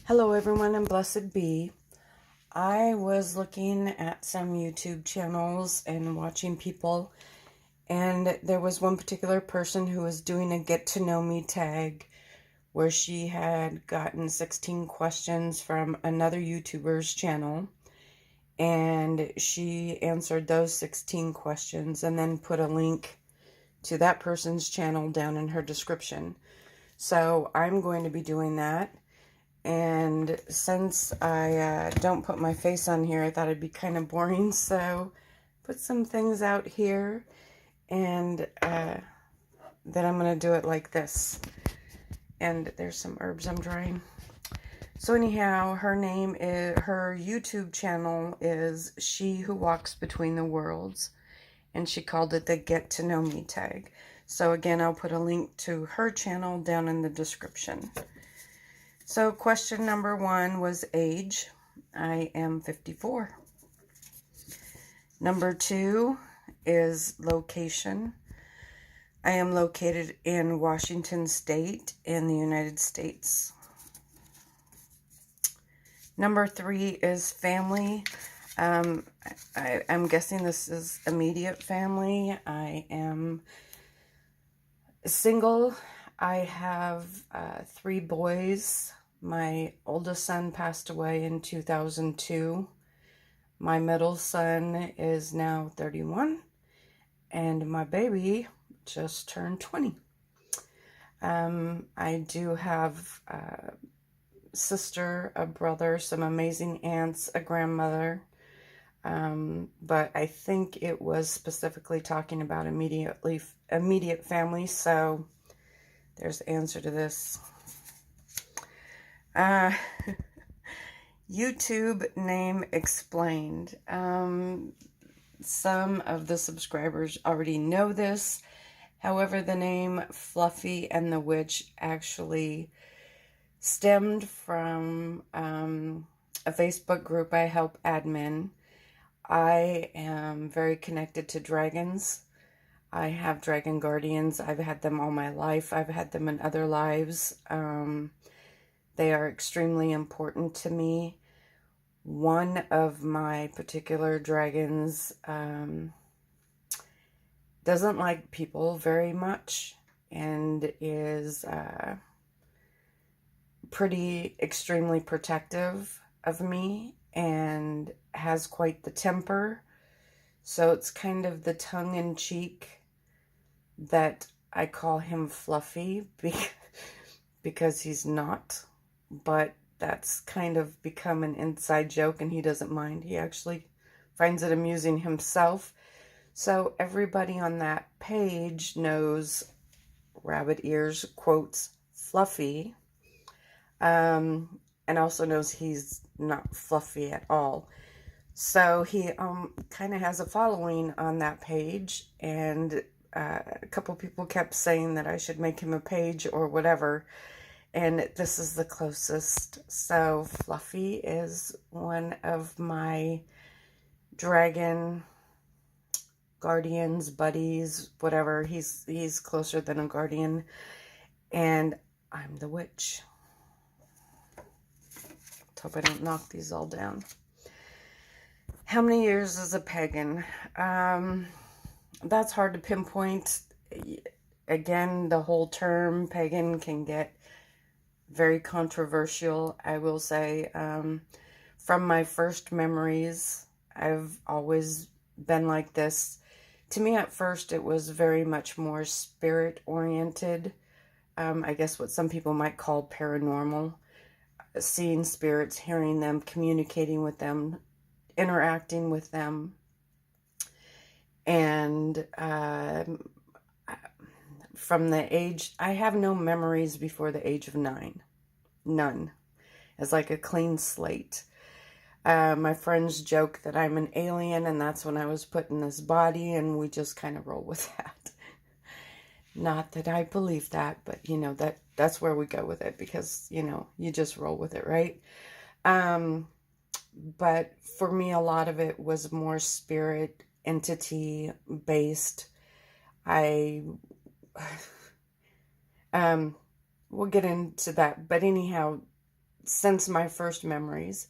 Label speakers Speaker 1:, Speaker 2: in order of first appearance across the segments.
Speaker 1: Hello everyone and blessed be. I was looking at some YouTube channels and watching people, and there was one particular person who was doing a get to know me tag where she had gotten 16 questions from another YouTuber's channel, and she answered those 16 questions and then put a link to that person's channel down in her description. So I'm going to be doing that. And since I don't put my face on here, I thought it'd be kind of boring, so put some things out here, and then I'm going to do it like this. And there's some herbs I'm drying. So anyhow, her YouTube channel is She Who Walks Between the Worlds, and she called it the Get to Know Me tag. So again, I'll put a link to her channel down in the description. So question number 1 was age. I am 54. Number 2 is location. I am located in Washington State in the United States. Number 3 is family. I'm guessing this is immediate family. I am single. I have 3 boys. My oldest son passed away in 2002. My middle son is now 31. And my baby just turned 20. I do have a sister, a brother, some amazing aunts, a grandmother. But I think it was specifically talking about immediate family, so there's the answer to this. YouTube name explained. Some of the subscribers already know this. However, the name Fluffy and the Witch actually stemmed from a Facebook group I help admin. I am very connected to dragons. I have dragon guardians. I've had them all my life. I've had them in other lives. They are extremely important to me. One of my particular dragons doesn't like people very much and is extremely protective of me and has quite the temper. So it's kind of the tongue-in-cheek that I call him Fluffy because he's not. But that's kind of become an inside joke, and he doesn't mind. He actually finds it amusing himself. So everybody on that page knows Rabbit Ears quotes Fluffy, and also knows he's not fluffy at all. So he kind of has a following on that page, and a couple people kept saying that I should make him a page or whatever. And this is the closest. So Fluffy is one of my dragon guardians, buddies, whatever. He's closer than a guardian. And I'm the witch. Let's hope I don't knock these all down. How many years as a pagan? That's hard to pinpoint. Again, the whole term pagan can get very controversial, I will say. From my first memories, I've always been like this. To me, at first, it was very much more spirit-oriented. I guess what some people might call paranormal. Seeing spirits, hearing them, communicating with them, interacting with them. And from the age, I have no memories before the age of 9. None. It's like a clean slate. My friends joke that I'm an alien, and that's when I was put in this body, and we just kind of roll with that. Not that I believe that, but, you know, that's where we go with it, because, you know, you just roll with it, right? But for me, a lot of it was more spirit, entity based. We'll get into that. But anyhow, since my first memories.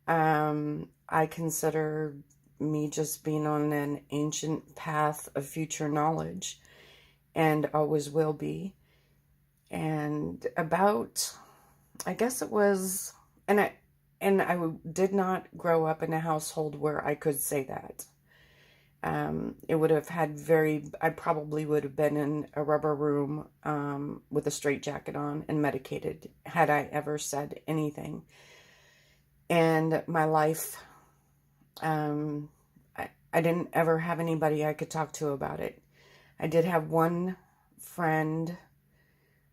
Speaker 1: I consider me just being on an ancient path of future knowledge, and always will be. And about, I guess it was, and I did not grow up in a household where I could say that. It would have had I probably would have been in a rubber room with a straitjacket on and medicated had I ever said anything. And my life, I didn't ever have anybody I could talk to about it. I did have one friend,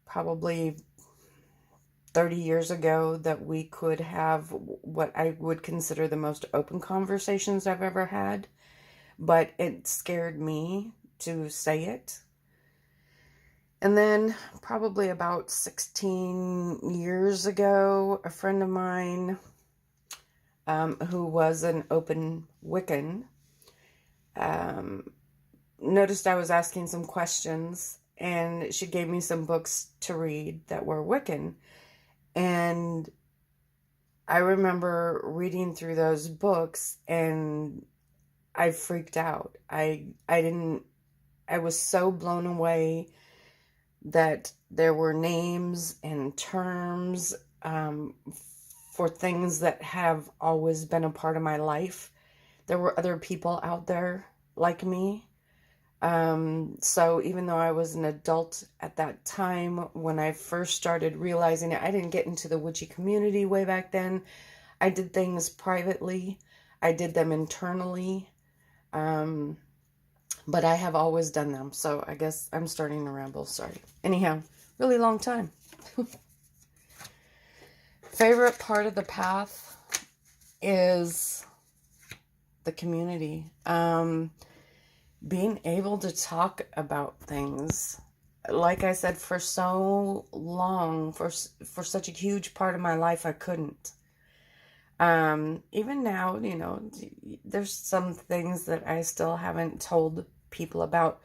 Speaker 1: probably 30 years ago, that we could have what I would consider the most open conversations I've ever had. But it scared me to say it. And then probably about 16 years ago, a friend of mine who was an open Wiccan noticed I was asking some questions, and she gave me some books to read that were Wiccan. And I remember reading through those books, and I freaked out. I was so blown away that there were names and terms for things that have always been a part of my life. There were other people out there like me. So even though I was an adult at that time, when I first started realizing it, I didn't get into the witchy community way back then. I did things privately. I did them internally. But I have always done them. So I guess I'm starting to ramble. Sorry. Anyhow, really long time. Favorite part of the path is the community. Being able to talk about things. Like I said, for so long, for such a huge part of my life, I couldn't. Even now, there's some things that I still haven't told people about,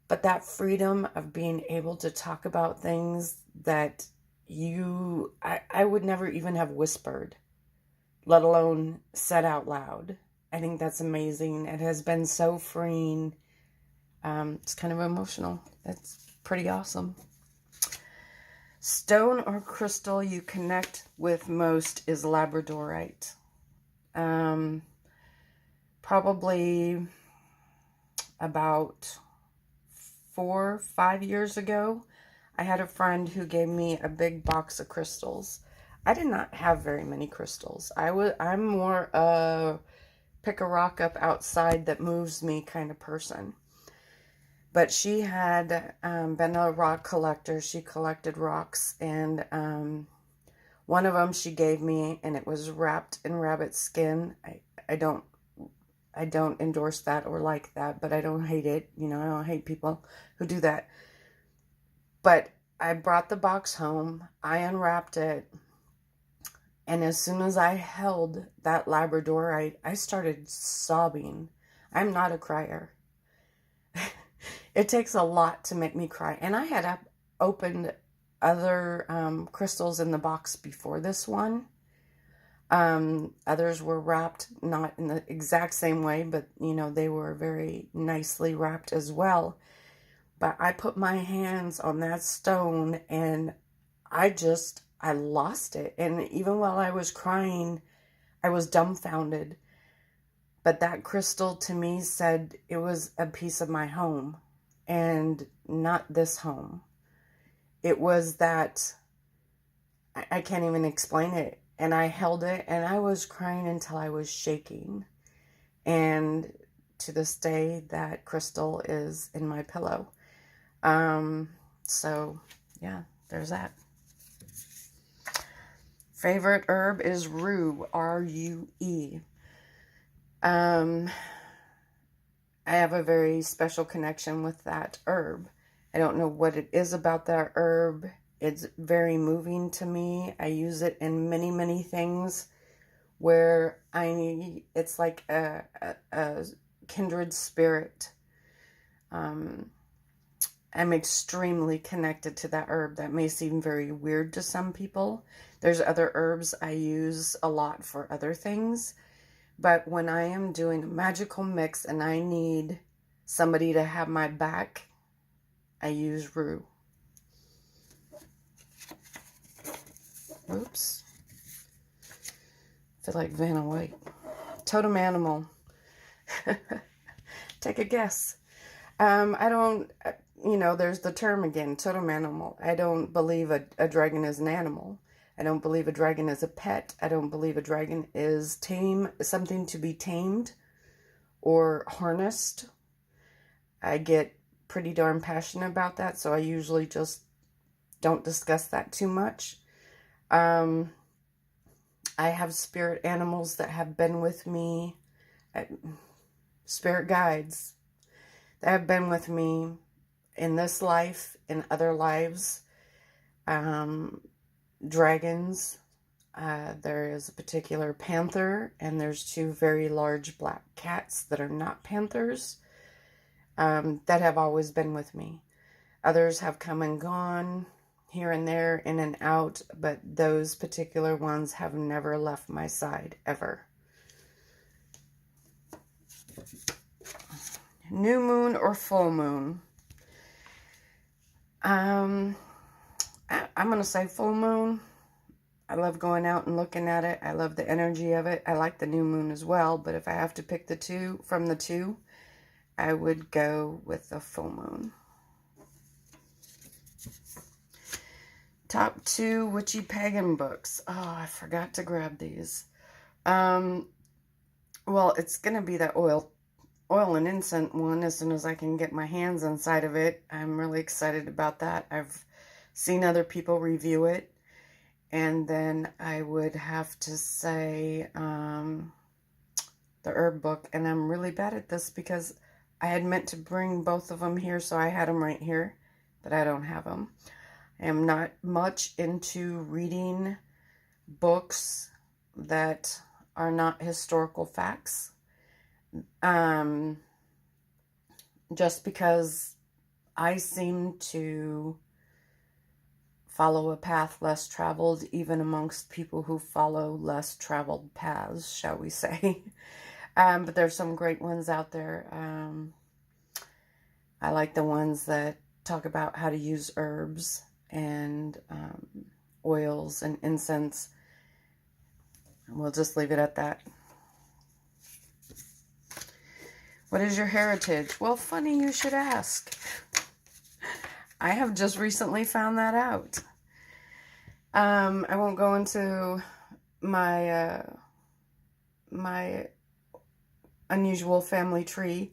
Speaker 1: but that freedom of being able to talk about things that I would never even have whispered, let alone said out loud. I think that's amazing. It has been so freeing. It's kind of emotional. It's pretty awesome. Stone or crystal you connect with most is labradorite. Probably about 4-5 years ago, I had a friend who gave me a big box of crystals. I did not have very many crystals. I'm more a pick a rock up outside that moves me kind of person. But she had been a rock collector. She collected rocks, and one of them she gave me, and it was wrapped in rabbit skin. I don't endorse that or like that, but I don't hate it. I don't hate people who do that. But I brought the box home. I unwrapped it. And as soon as I held that labradorite, I started sobbing. I'm not a crier. It takes a lot to make me cry. And I had opened other crystals in the box before this one. Others were wrapped, not in the exact same way, but, they were very nicely wrapped as well. But I put my hands on that stone, and I lost it. And even while I was crying, I was dumbfounded. But that crystal to me said it was a piece of my home, and not this home. It was that, I can't even explain it. And I held it, and I was crying until I was shaking. And to this day, that crystal is in my pillow. So yeah, there's that. Favorite herb is rue, R-U-E. I have a very special connection with that herb. I don't know what it is about that herb. It's very moving to me. I use it in many, many things where it's like a kindred spirit. I'm extremely connected to that herb. That may seem very weird to some people. There's other herbs I use a lot for other things. But when I am doing a magical mix and I need somebody to have my back, I use rue. Oops. I feel like Vanna White. Totem animal. Take a guess. I don't, there's the term again, totem animal. I don't believe a dragon is an animal. I don't believe a dragon is a pet. I don't believe a dragon is something to be tamed or harnessed. I get pretty darn passionate about that, so I usually just don't discuss that too much. I have spirit animals that have been with me, spirit guides that have been with me in this life, in other lives. Dragons. There is a particular panther, and there's 2 very large black cats that are not panthers, that have always been with me. Others have come and gone here and there, in and out, but those particular ones have never left my side, ever. New moon or full moon? I'm going to say full moon. I love going out and looking at it. I love the energy of it. I like the new moon as well, but if I have to pick the two, I would go with the full moon. Top 2 witchy pagan books. Oh, I forgot to grab these. Well, it's going to be that oil and incense one as soon as I can get my hands inside of it. I'm really excited about that. I've seen other people review it. And then I would have to say the herb book. And I'm really bad at this because I had meant to bring both of them here, so I had them right here, but I don't have them. I am not much into reading books that are not historical facts. Just because I seem to follow a path less traveled, even amongst people who follow less traveled paths, shall we say. But there's some great ones out there. I like the ones that talk about how to use herbs and oils and incense. We'll just leave it at that. What is your heritage? Well, funny you should ask. I have just recently found that out. I won't go into my my unusual family tree,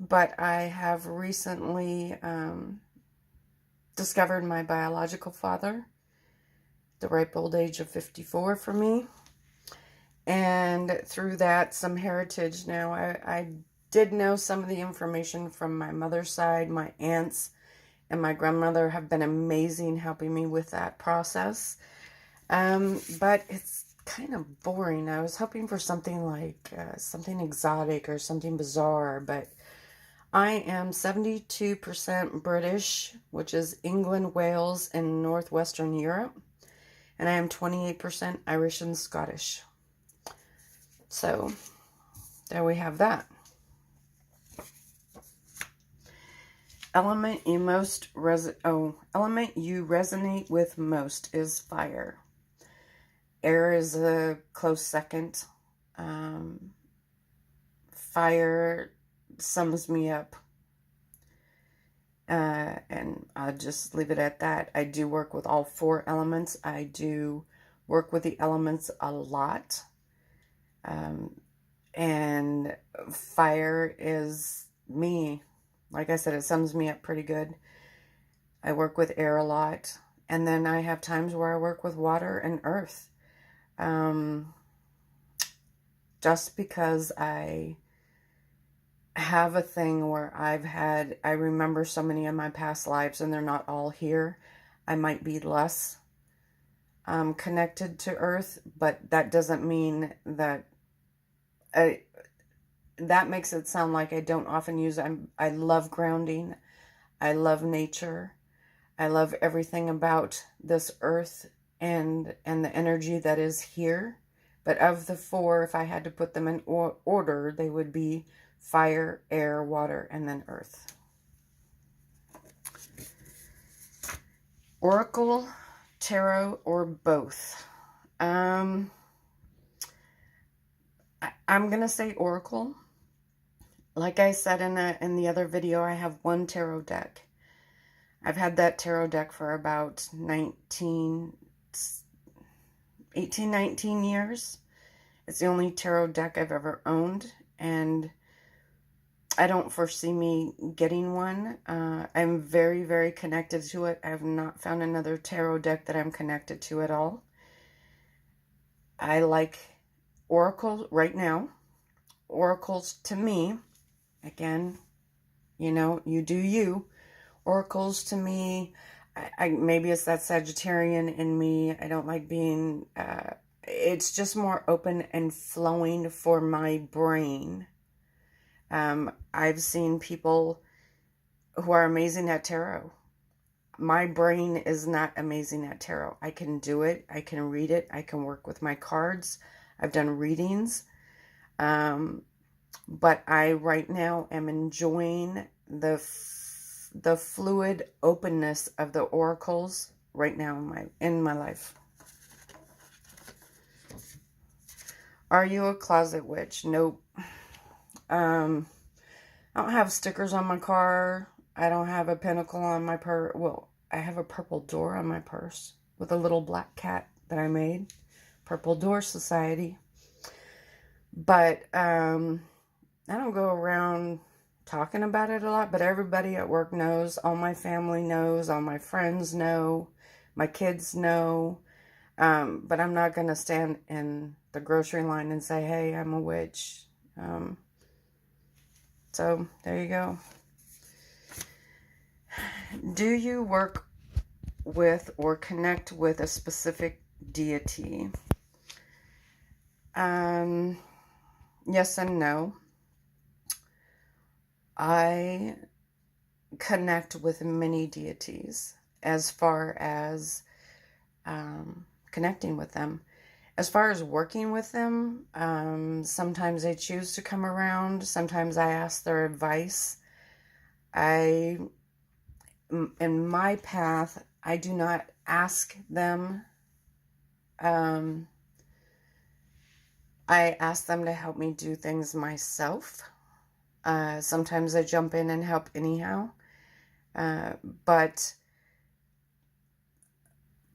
Speaker 1: but I have recently discovered my biological father, the ripe old age of 54 for me, and through that some heritage. Now I did know some of the information from my mother's side. My aunts and my grandmother have been amazing helping me with that process, but it's kind of boring. I was hoping for something like something exotic or something bizarre, but I am 72% British, which is England, Wales, and Northwestern Europe. And I am 28% Irish and Scottish. So, there we have that. Element you resonate with most is fire. Air is a close second. Fire sums me up, and I'll just leave it at that. I do work with all 4 elements. I do work with the elements a lot, and fire is me. Like I said, it sums me up pretty good. I work with air a lot, and then I have times where I work with water and earth, just because I have a thing where I remember so many of my past lives, and they're not all here. I might be less connected to earth, but that doesn't mean that that makes it sound like I don't often use it. I love grounding. I love nature. I love everything about this earth and the energy that is here. But of the four, if I had to put them in order, they would be fire, air, water, and then earth. Oracle, tarot, or both? I'm going to say oracle. Like I said in the other video, I have one tarot deck. I've had that tarot deck for about 18, 19 years. It's the only tarot deck I've ever owned, and I don't foresee me getting one. I'm very, very connected to it. I have not found another tarot deck that I'm connected to at all. I like oracles right now. Oracles to me, again, you know, you do you. Oracles to me, maybe it's that Sagittarian in me. I don't like being, it's just more open and flowing for my brain. I've seen people who are amazing at tarot. My brain is not amazing at tarot. I can do it. I can read it. I can work with my cards. I've done readings. But I right now am enjoying the fluid openness of the oracles right now in my life. Are you a closet witch? Nope. I don't have stickers on my car. I don't have a pentacle on my purse. Well, I have a purple door on my purse with a little black cat that I made. Purple Door Society. But I don't go around talking about it a lot, but everybody at work knows. All my family knows. All my friends know. My kids know. But I'm not going to stand in the grocery line and say, hey, I'm a witch. So there you go. Do you work with or connect with a specific deity? Yes and no. I connect with many deities as far as connecting with them. As far as working with them, sometimes they choose to come around. Sometimes I ask their advice. In my path, I do not ask them. I ask them to help me do things myself. Sometimes I jump in and help anyhow. But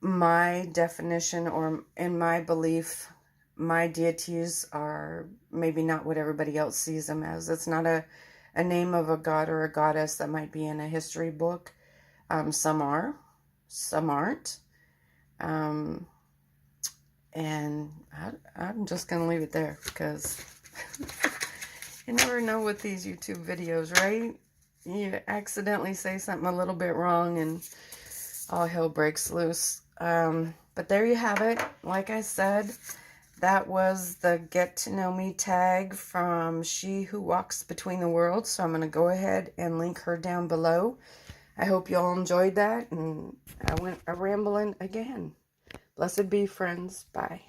Speaker 1: my definition, or in my belief, my deities are maybe not what everybody else sees them as. It's not a name of a god or a goddess that might be in a history book. Some are, some aren't. And I'm just going to leave it there, because you never know with these YouTube videos, right? You accidentally say something a little bit wrong and all hell breaks loose. But there you have it. Like I said, that was the Get to Know Me tag from She Who Walks Between the Worlds. So I'm going to go ahead and link her down below. I hope you all enjoyed that, and I went a rambling again. Blessed be, friends. Bye.